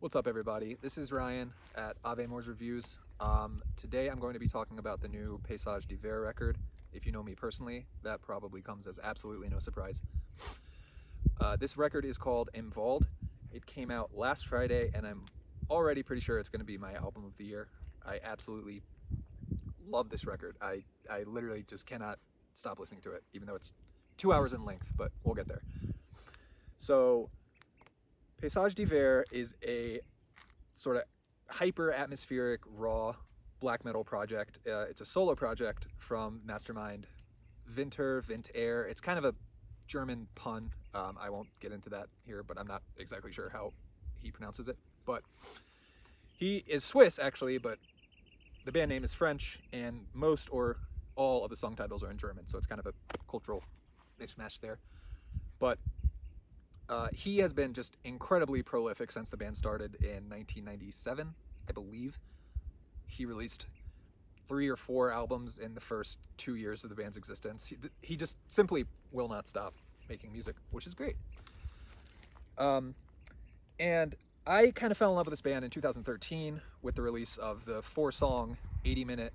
What's up, everybody? This is Ryan at Ave Moore's Reviews. Today I'm going to be talking about the new Paysage record. If you know me personally, that probably comes as absolutely no surprise. This record is called Wald. It came out last Friday, and I'm already pretty sure it's going to be my album of the year. I absolutely love this record. I literally just cannot stop listening to it, even though it's 2 hours in length, but we'll get there. So, Paysage is a sort of hyper-atmospheric, raw black metal project. It's a solo project from mastermind Winter. It's kind of a German pun. I won't get into that here, but I'm not exactly sure how he pronounces it. But he is Swiss, actually, but the band name is French, and most or all of the song titles are in German, so it's kind of a cultural mishmash there. But he has been just incredibly prolific since the band started in 1997, I believe. He released 3 or 4 albums in the first 2 years of the band's existence. He just simply will not stop making music, which is great. And I kind of fell in love with this band in 2013 with the release of the 4-song, 80-minute,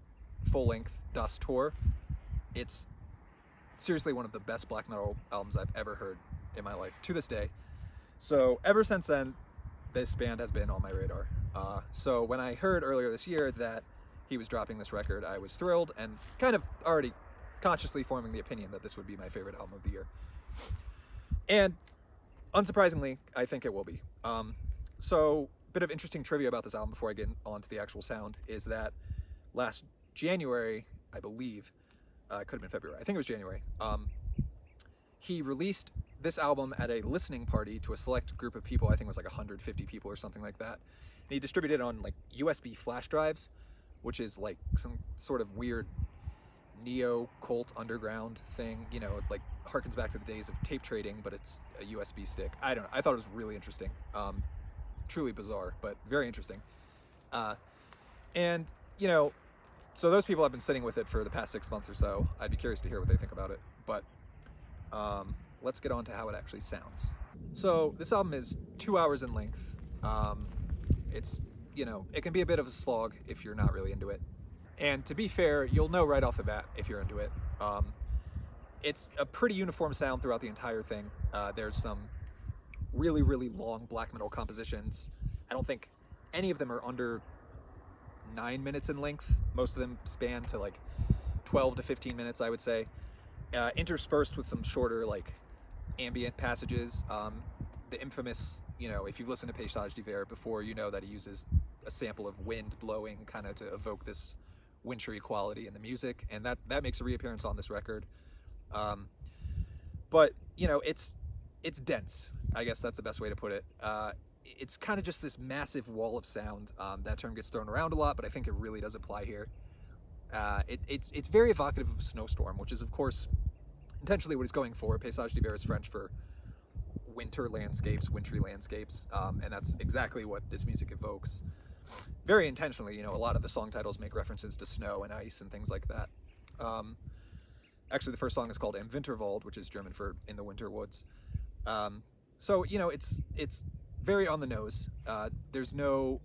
full-length Dust tour. It's seriously one of the best black metal albums I've ever heard in my life to this day. So ever since then, this band has been on my radar. So when I heard earlier this year that he was dropping this record, I was thrilled and kind of already consciously forming the opinion that this would be my favorite album of the year. And unsurprisingly, I think it will be. So a bit of interesting trivia about this album before I get on to the actual sound is that last January, I believe, it could have been February, I think it was January, he released this album at a listening party to a select group of people. I think it was like 150 people or something like that. And he distributed it on like USB flash drives, which is like some sort of weird neo-cult underground thing. You know, it like harkens back to the days of tape trading, but it's a USB stick. I don't know. I thought it was really interesting. Truly bizarre, but very interesting. And, you know, so those people have been sitting with it for the past 6 months or so. I'd be curious to hear what they think about it. But let's get on to how it actually sounds. So this album is 2 hours in length. It's, you know, it can be a bit of a slog if you're not really into it. And to be fair, you'll know right off the bat if you're into it. It's a pretty uniform sound throughout the entire thing. There's some really, really long black metal compositions. I don't think any of them are under 9 minutes in length. Most of them span to like 12 to 15 minutes, I would say. Interspersed with some shorter, like, ambient passages. The infamous, you know, if you've listened to Paysage before, you know that he uses a sample of wind blowing kind of to evoke this wintry quality in the music, and that makes a reappearance on this record. But, you know, it's dense. I guess that's the best way to put it. It's kind of just this massive wall of sound. That term gets thrown around a lot, but I think it really does apply here. It's very evocative of a snowstorm, which is, of course, intentionally what he's going for. Paysage is French for winter landscapes, wintry landscapes, and that's exactly what this music evokes. Very intentionally, you know, a lot of the song titles make references to snow and ice and things like that. Actually, the first song is called Im Winterwald, which is German for in the winter woods. So, you know, it's very on the nose. There's no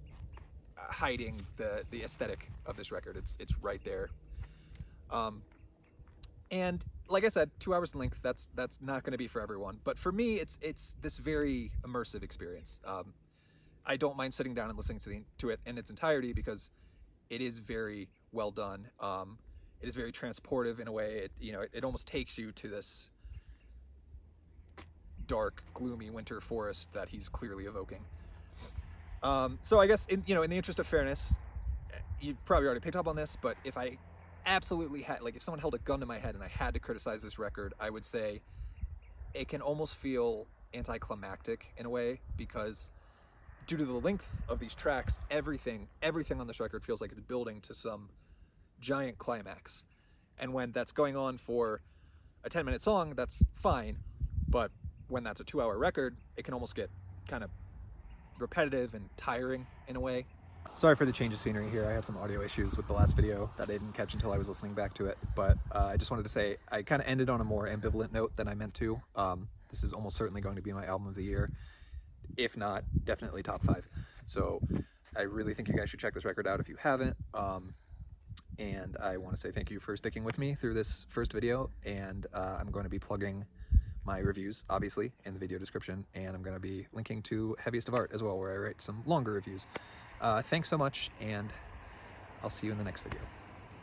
hiding the aesthetic of this record. It's right there. And like I said, 2 hours in length, that's not going to be for everyone. But for me, it's this very immersive experience. I don't mind sitting down and listening to it in its entirety because it is very well done. It is very transportive in a way. It almost takes you to this dark, gloomy winter forest that he's clearly evoking. So I guess in the interest of fairness, you've probably already picked up on this, but if I absolutely had, like, if someone held a gun to my head and I had to criticize this record, I would say it can almost feel anticlimactic in a way, because due to the length of these tracks, everything on this record feels like it's building to some giant climax. And when that's going on for a 10-minute song, that's fine, but when that's a 2-hour record, it can almost get kind of repetitive and tiring in a way. Sorry for the change of scenery here. I had some audio issues with the last video that I didn't catch until I was listening back to it, but I just wanted to say I kind of ended on a more ambivalent note than I meant to. This is almost certainly going to be my album of the year, if not definitely top 5. So I really think you guys should check this record out if you haven't. And I want to say thank you for sticking with me through this first video, and I'm going to be plugging my reviews, obviously, in the video description, and I'm going to be linking to Heaviest of Art as well, where I write some longer reviews. Thanks so much, and I'll see you in the next video.